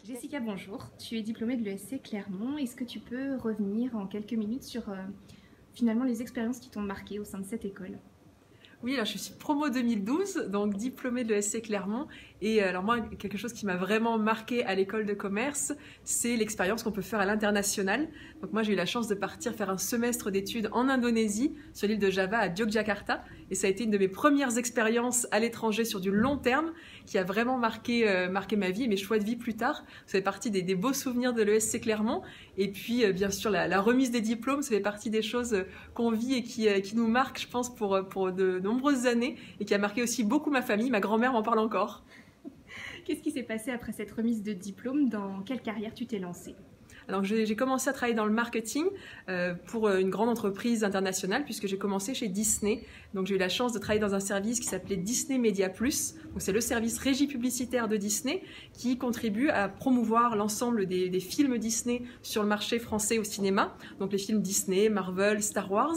Jessica, bonjour. Tu es diplômée de l'ESC Clermont. Est-ce que tu peux revenir en quelques minutes sur finalement les expériences qui t'ont marqué au sein de cette école? Oui, alors je suis promo 2012, donc diplômée de l'ESC Clermont. Et alors moi, quelque chose qui m'a vraiment marqué à l'école de commerce, c'est l'expérience qu'on peut faire à l'international. Donc moi, j'ai eu la chance de partir faire un semestre d'études en Indonésie, sur l'île de Java à Yogyakarta. Et ça a été une de mes premières expériences à l'étranger sur du long terme, qui a vraiment marqué ma vie et mes choix de vie plus tard. Ça fait partie des beaux souvenirs de l'ESC Clermont. Et puis, bien sûr, la remise des diplômes, ça fait partie des choses qu'on vit et qui nous marquent, je pense, pour de nombreuses années, et qui a marqué aussi beaucoup ma famille. Ma grand-mère m'en parle encore. Qu'est-ce qui s'est passé après cette remise de diplôme? Dans quelle carrière tu t'es lancée? Alors j'ai commencé à travailler dans le marketing pour une grande entreprise internationale, puisque j'ai commencé chez Disney. Donc j'ai eu la chance de travailler dans un service qui s'appelait Disney Media Plus. Donc c'est le service régie publicitaire de Disney qui contribue à promouvoir l'ensemble des films Disney sur le marché français au cinéma. Donc les films Disney, Marvel, Star Wars,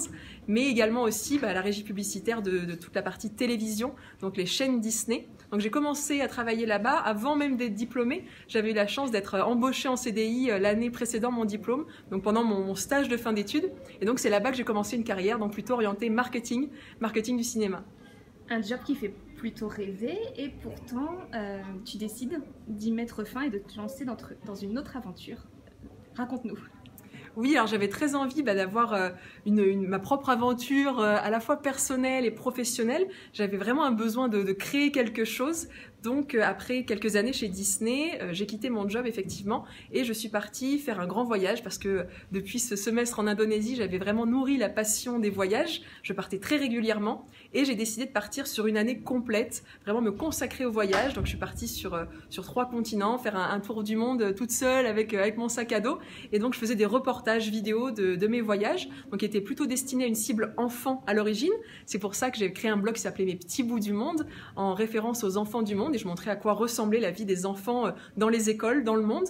mais également aussi la régie publicitaire de toute la partie télévision, donc les chaînes Disney. Donc j'ai commencé à travailler là-bas avant même d'être diplômée. J'avais eu la chance d'être embauchée en CDI l'année précédant mon diplôme, donc pendant mon stage de fin d'études. Et donc c'est là-bas que j'ai commencé une carrière, donc plutôt orientée marketing du cinéma. Un job qui fait plutôt rêver et pourtant tu décides d'y mettre fin et de te lancer dans une autre aventure. Raconte-nous. Oui, alors j'avais très envie d'avoir ma propre aventure à la fois personnelle et professionnelle. J'avais vraiment un besoin de créer quelque chose. Donc après quelques années chez Disney, j'ai quitté mon job effectivement et je suis partie faire un grand voyage parce que depuis ce semestre en Indonésie, j'avais vraiment nourri la passion des voyages. Je partais très régulièrement et j'ai décidé de partir sur une année complète, vraiment me consacrer au voyage. Donc je suis partie sur 3 continents, faire un tour du monde toute seule avec mon sac à dos. Et donc je faisais des reportages vidéo de mes voyages, donc qui étaient plutôt destinés à une cible enfant à l'origine. C'est pour ça que j'ai créé un blog qui s'appelait Mes petits bouts du monde, en référence aux enfants du monde. Et je montrais à quoi ressemblait la vie des enfants dans les écoles, dans le monde.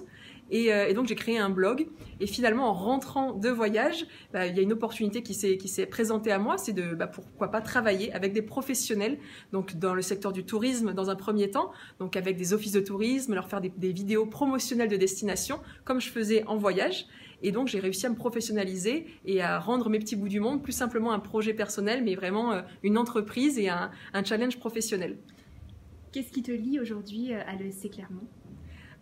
Et donc j'ai créé un blog. Et finalement, en rentrant de voyage, il y a une opportunité qui s'est présentée à moi, c'est de pourquoi pas travailler avec des professionnels, donc dans le secteur du tourisme dans un premier temps, donc avec des offices de tourisme, leur faire des vidéos promotionnelles de destination, comme je faisais en voyage. Et donc j'ai réussi à me professionnaliser et à rendre Mes petits bouts du monde plus simplement un projet personnel, mais vraiment une entreprise et un challenge professionnel. Qu'est-ce qui te lie aujourd'hui à l'ESC Clermont?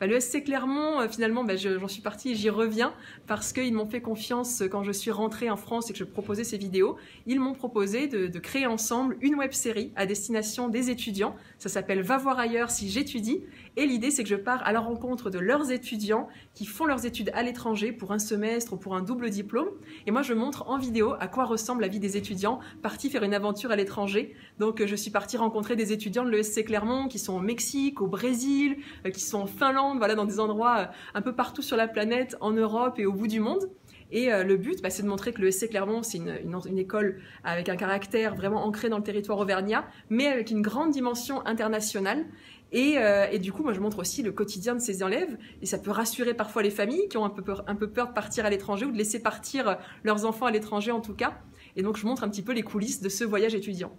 L'ESC Clermont, finalement, j'en suis partie et j'y reviens parce qu'ils m'ont fait confiance quand je suis rentrée en France et que je proposais ces vidéos. Ils m'ont proposé de créer ensemble une web-série à destination des étudiants. Ça s'appelle Va voir ailleurs si j'étudie. Et l'idée, c'est que je pars à la rencontre de leurs étudiants qui font leurs études à l'étranger pour un semestre ou pour un double diplôme. Et moi, je montre en vidéo à quoi ressemble la vie des étudiants partis faire une aventure à l'étranger. Donc, je suis partie rencontrer des étudiants de l'ESC Clermont qui sont au Mexique, au Brésil, qui sont en Finlande, voilà, dans des endroits un peu partout sur la planète, en Europe et au bout du monde. Et le but, c'est de montrer que l'ESC Clermont, c'est une école avec un caractère vraiment ancré dans le territoire auvergnat, mais avec une grande dimension internationale. Et du coup, moi, je montre aussi le quotidien de ces élèves. Et ça peut rassurer parfois les familles qui ont un peu peur de partir à l'étranger ou de laisser partir leurs enfants à l'étranger en tout cas. Et donc, je montre un petit peu les coulisses de ce voyage étudiant.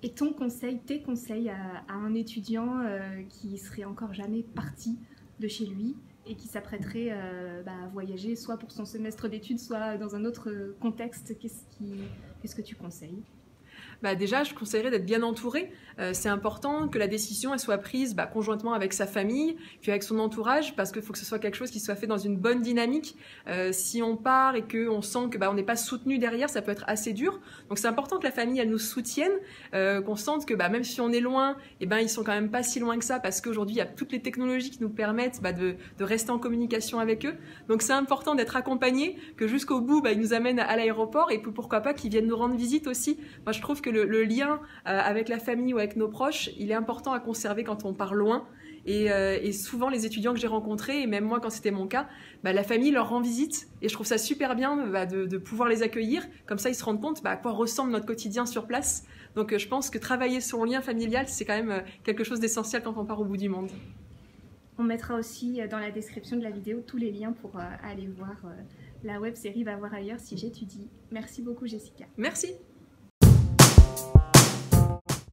Et tes conseils à un étudiant qui serait encore jamais parti de chez lui et qui s'apprêterait à voyager soit pour son semestre d'études, soit dans un autre contexte, qu'est-ce que tu conseilles? Déjà, je conseillerais d'être bien entouré. C'est important que la décision elle soit prise conjointement avec sa famille, puis avec son entourage, parce qu'il faut que ce soit quelque chose qui soit fait dans une bonne dynamique. Si on part et qu'on sent que on n'est pas soutenu derrière, ça peut être assez dur. Donc c'est important que la famille elle nous soutienne, qu'on sente que même si on est loin, ils sont quand même pas si loin que ça, parce qu'aujourd'hui il y a toutes les technologies qui nous permettent de rester en communication avec eux. Donc c'est important d'être accompagné, que jusqu'au bout ils nous amènent à l'aéroport et pourquoi pas qu'ils viennent nous rendre visite aussi. Moi je trouve que le lien avec la famille ou avec nos proches, il est important à conserver quand on part loin. Et souvent, les étudiants que j'ai rencontrés, et même moi quand c'était mon cas, la famille leur rend visite. Et je trouve ça super bien de pouvoir les accueillir. Comme ça, ils se rendent compte à quoi ressemble notre quotidien sur place. Donc je pense que travailler sur le lien familial, c'est quand même quelque chose d'essentiel quand on part au bout du monde. On mettra aussi dans la description de la vidéo tous les liens pour aller voir la web série Va voir ailleurs si j'étudie. Merci beaucoup Jessica. Merci.